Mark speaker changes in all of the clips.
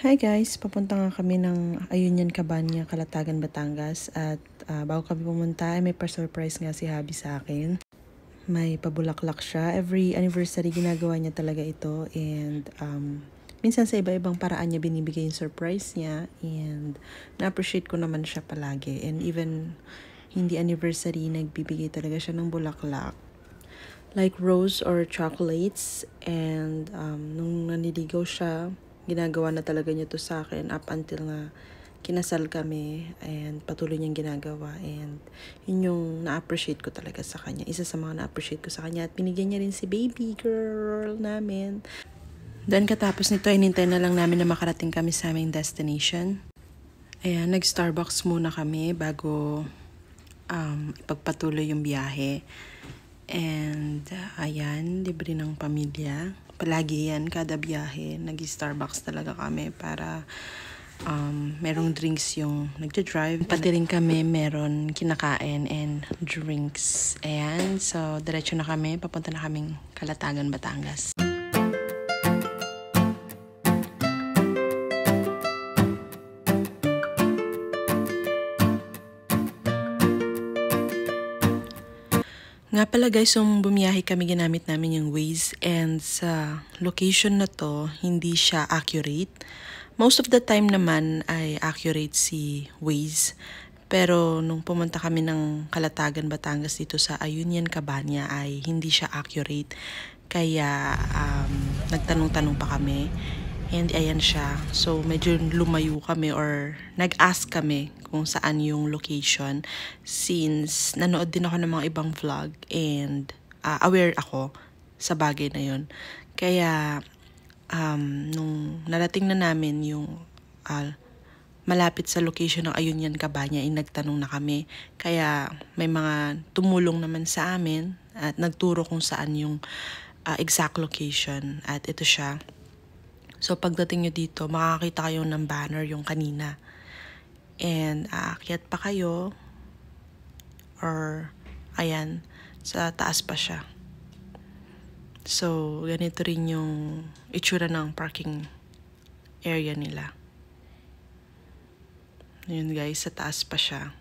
Speaker 1: Hi guys, papunta nga kami ng Ayunian Cabanya, Calatagan, Batangas at bago kami pumunta ay may pa-surprise nga si Habi sa akin. May pabulaklak siya. Every anniversary ginagawa niya talaga ito and minsan sa iba-ibang paraan niya binibigay yung surprise niya and na-appreciate ko naman siya palagi. And even hindi anniversary, nagbibigay talaga siya ng bulaklak. Like rose or chocolates and nung naniligaw siya, ginagawa na talaga niya to sa akin up until nga kinasal kami and patuloy niyang ginagawa and yun yung na-appreciate ko talaga sa kanya. Isa sa mga na-appreciate ko sa kanya at binigyan niya rin si baby girl namin. Then katapos nito, inintay na lang namin na makarating kami sa aming destination. Ayan, nag-Starbucks muna kami bago ipagpatuloy yung biyahe. And ayan, libre ng pamilya. Palagi yan, kada biyahe, nag-Starbucks talaga kami para merong drinks yung nagja-drive. Pati rin kami meron kinakain and drinks. Ayan, so diretso na kami, papunta na kaming Calatagan, Batangas. Nga pala guys, bumiyahe kami, ginamit namin yung Waze and sa location na to, hindi siya accurate. Most of the time naman ay accurate si Waze. Pero nung pumunta kami ng Calatagan, Batangas dito sa Ayunian Cabanya ay hindi siya accurate. Kaya nagtanong-tanong pa kami. And ayan siya. So medyo lumayo kami or nag-ask kami kung saan yung location since nanood din ako ng mga ibang vlog and aware ako sa bagay na yun. Kaya nung narating na namin yung malapit sa location ng Ayunian Cabanya ay nagtanong na kami. Kaya may mga tumulong naman sa amin at nagturo kung saan yung exact location at ito siya. So, pagdating nyo dito, makakita kayo ng banner yung kanina. And, aakyat pa kayo. Or, ayan, sa taas pa siya. So, ganito rin yung itsura ng parking area nila. Yun guys, sa taas pa siya.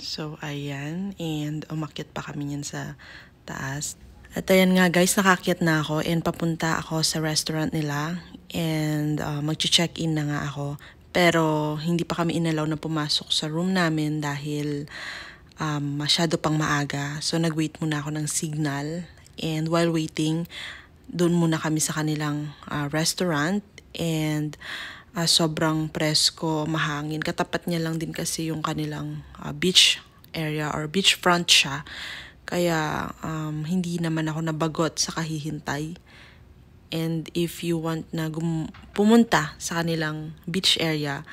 Speaker 1: So, ayan. And, umakyat pa kami yan sa taas. At ayan nga guys, nakakyat na ako and papunta ako sa restaurant nila and mag-check-in na nga ako. Pero hindi pa kami inalaw na pumasok sa room namin dahil masyado pang maaga. So nag-wait muna ako ng signal and while waiting, doon muna kami sa kanilang restaurant and sobrang presko, mahangin. Katapat niya lang din kasi yung kanilang beach area or beachfront siya. Kaya hindi naman ako nabagot sa kahihintay. And if you want na pumunta sa kanilang beach area,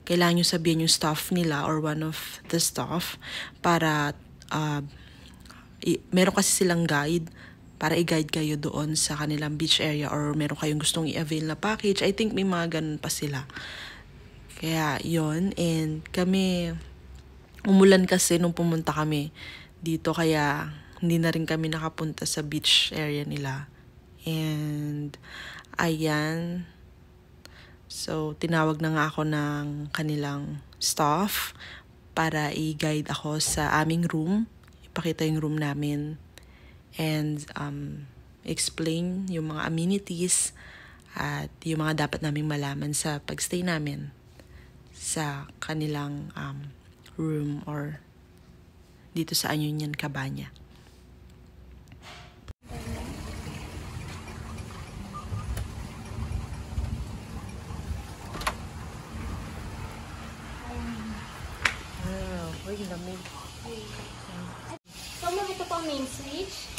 Speaker 1: kailangan nyo sabihin yung staff nila or one of the staff para meron kasi silang guide para i-guide kayo doon sa kanilang beach area or meron kayong gustong i-avail na package. I think may mga ganun pa sila. Kaya yon, and kami umulan kasi nung pumunta kami dito kaya hindi na rin kami nakapunta sa beach area nila. And ayan, so tinawag na nga ako ng kanilang staff para i-guide ako sa aming room, ipakita yung room namin and explain yung mga amenities at yung mga dapat naming malaman sa pagstay namin sa kanilang room or dito sa Ayunian Cabanya. Wow, uy, lamig.
Speaker 2: So, ma'am, ito po ang main switch.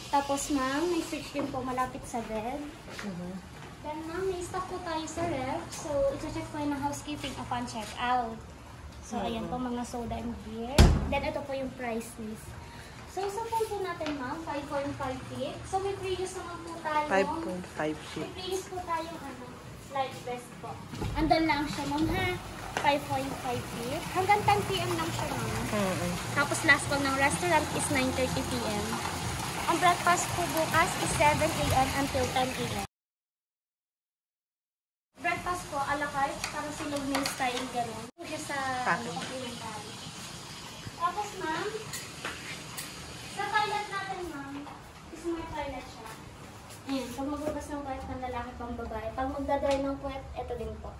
Speaker 2: Tapos, ma'am, may switch din po malapit sa bed. Then, ma'am, may stock po tayo sa ref. So, ito-check po yung housekeeping upon check-out. So, ayan po mga soda and beer. Then, ito po yung price list. So, sa phone po natin, ma'am, 5.5 feet. So, may previous naman po tayo.
Speaker 1: 5.5 feet.
Speaker 2: May previous po tayong light vest po. Andun lang siya, ma'am, ha? 5.5 feet. Hanggang 10 p.m. lang siya, ma'am. Tapos, last call ng restaurant is 9:30 p.m. Ang breakfast po bukas is 7 a.m. until 10 a.m. Breakfast po, a la carte, para silog meal style, gano'n. Siya sa pagkilintan. Tapos, ma'am, sa toilet natin, ma'am, is may toilet siya. Ayan, pag magbabas ng puwet ng lalaki pang babae, pag magdadry ng puwet, ito din po.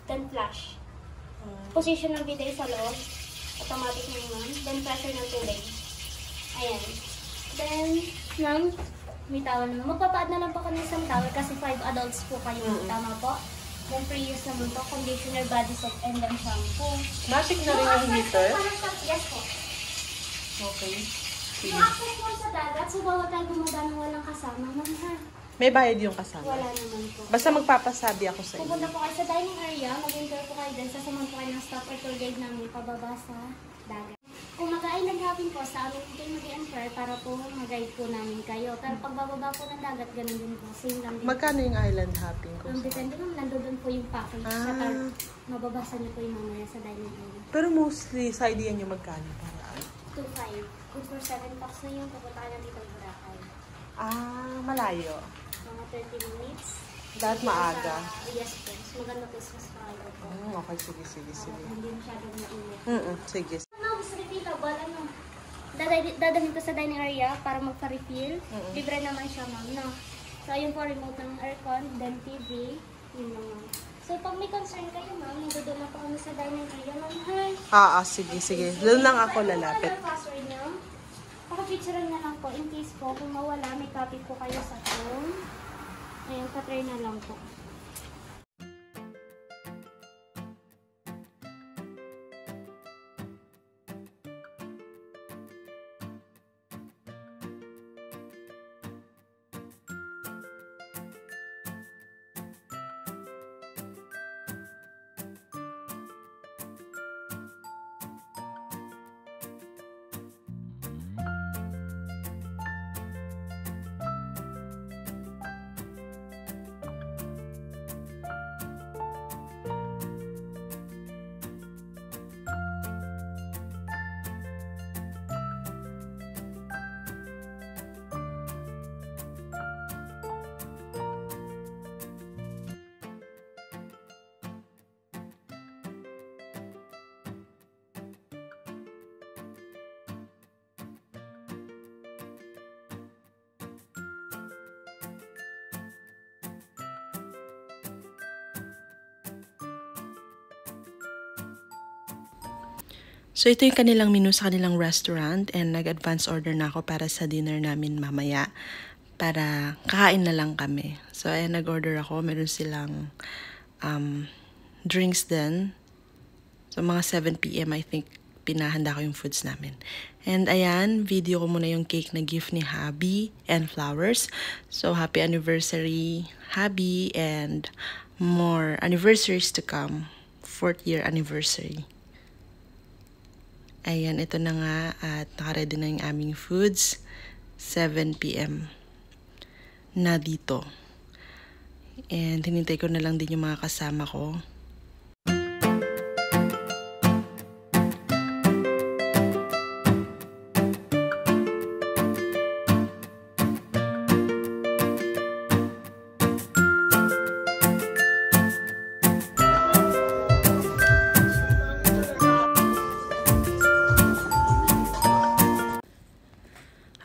Speaker 2: Then flush. Position ng bidet sa loob. Automatic na naman. Then pressure ng tubig. Ayan. Then, ma'am, may towel naman. Magpapaad na lang po kami isang towel kasi 5 adults po kayo. Tama po. Then pre-use naman po, conditioner, body soap, and then shampoo.
Speaker 1: Magic na rin yung heater?
Speaker 2: Yes po.
Speaker 1: Okay.
Speaker 2: Yung access po sa dagat, so bawat tayo gumaba ng walang kasama. Ma'am, ha?
Speaker 1: May bayad yung kasama?
Speaker 2: Wala naman po.
Speaker 1: Basta magpapasabi ako sa inyo.
Speaker 2: Pupunta po kayo sa dining area, mag-enjoy po kayo dyan. Sasamahan po kayo ng staff or tour guide namin pababa sa dagat. Kung mag-island hopping po, sa amin kayo mag-i-enquire para po mag-guide po namin kayo. Pero pag bababa po ng dagat, ganun din po. Same lang din.
Speaker 1: Magkano yung island hopping ko?
Speaker 2: Depende naman, nandoon po yung package. Mababasa niyo po yung mamaya sa dining area.
Speaker 1: Pero mostly, sa idea nyo magkano?
Speaker 2: 2.5. Good for 7 packs na yung pupunta ka na dito ng Boracay.
Speaker 1: Malayo.
Speaker 2: Mga 30 minutes.
Speaker 1: Dahil maaga.
Speaker 2: Yes po. Mas maganda po mas maaga po.
Speaker 1: Okay, sige.
Speaker 2: Hindi masyadong mainit.
Speaker 1: Sige.
Speaker 2: Ma'am, gusto refillable, ano? Dadalhin ko sa dining area para magpa-refill. Libre naman siya, ma'am, no? So, ayun po, remote ng aircon, then TV, yun lang, ma'am. So, pag may concern kayo, ma'am, nandun na po kami sa dining area, ma'am. Hi!
Speaker 1: Sige. Doon lang ako lalapit.
Speaker 2: Ano password niyo? Pakapicturean na lang po. In case po, kung mawala, may copy po kayo sa phone. Ayun, patry na lang po.
Speaker 1: So, ito yung kanilang menu sa kanilang restaurant and nag-advance order na ako para sa dinner namin mamaya para kakain na lang kami. So, ayan, nag-order ako. Meron silang drinks din. So, mga 7 p.m. I think pinahanda ko yung foods namin. And ayan, video ko muna yung cake na gift ni Habi and flowers. So, happy anniversary, Habi, and more anniversaries to come. 4th year anniversary. Ayan, ito na nga at nakaready na yung aming foods. 7 p.m. na dito. And hinintay ko na lang din yung mga kasama ko.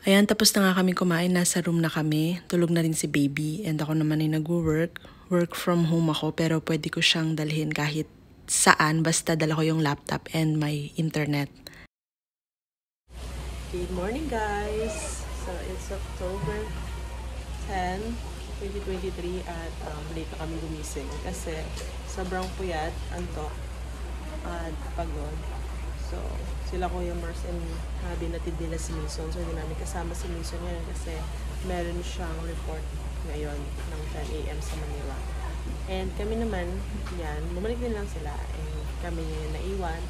Speaker 1: Ayan, tapos na nga kami kumain. Nasa room na kami. Tulog na rin si baby. And ako naman ay nag-work. Work from home ako. Pero pwede ko siyang dalhin kahit saan. Basta dala ko yung laptop and my internet. Good morning, guys. So, it's October 10, 2023. At late na kami gumising. Kasi sobrang puyat, antok, at pagod. So, sila Kuya Mars and Habi natid nila si Mason. So, hindi namin kasama si Mason ngayon kasi meron siyang report ngayon ng 10 a.m. sa Manila. And kami naman, yan, bumalik din lang sila. And kami naiwan.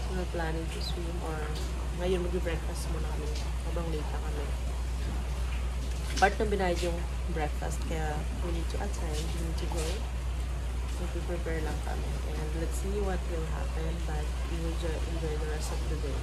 Speaker 1: So, we're planning to swim or ngayon mag-breakfast muna kami habang late na kami. Part na binayad yung breakfast kaya we need to attend, we need to go. Prepare lang kami. And let's see what will happen, but we will enjoy the rest of the day.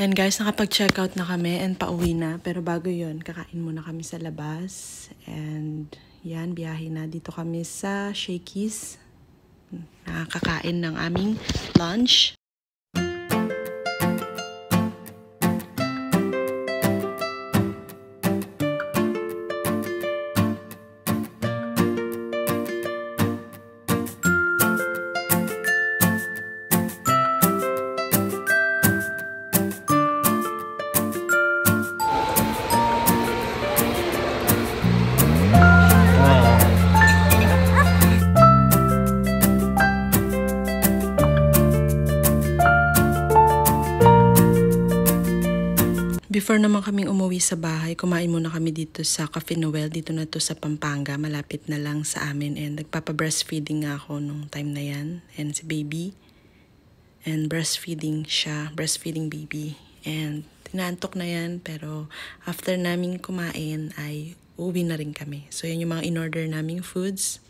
Speaker 1: And guys, nakapag-check out na kami and pauwi na. Pero bago yon, kakain muna kami sa labas. And yan, biyahe na. Dito kami sa Shakey's. Nakakain ng aming lunch. Before naman kaming umuwi sa bahay, kumain muna kami dito sa Cafe Noel. Dito na to sa Pampanga. Malapit na lang sa amin. And nagpapa-breastfeeding nga ako nung time na yan. And si baby. And breastfeeding siya. Breastfeeding baby. And tinaantok na yan. Pero after naming kumain ay uwi na rin kami. So yan yung mga in-order naming foods.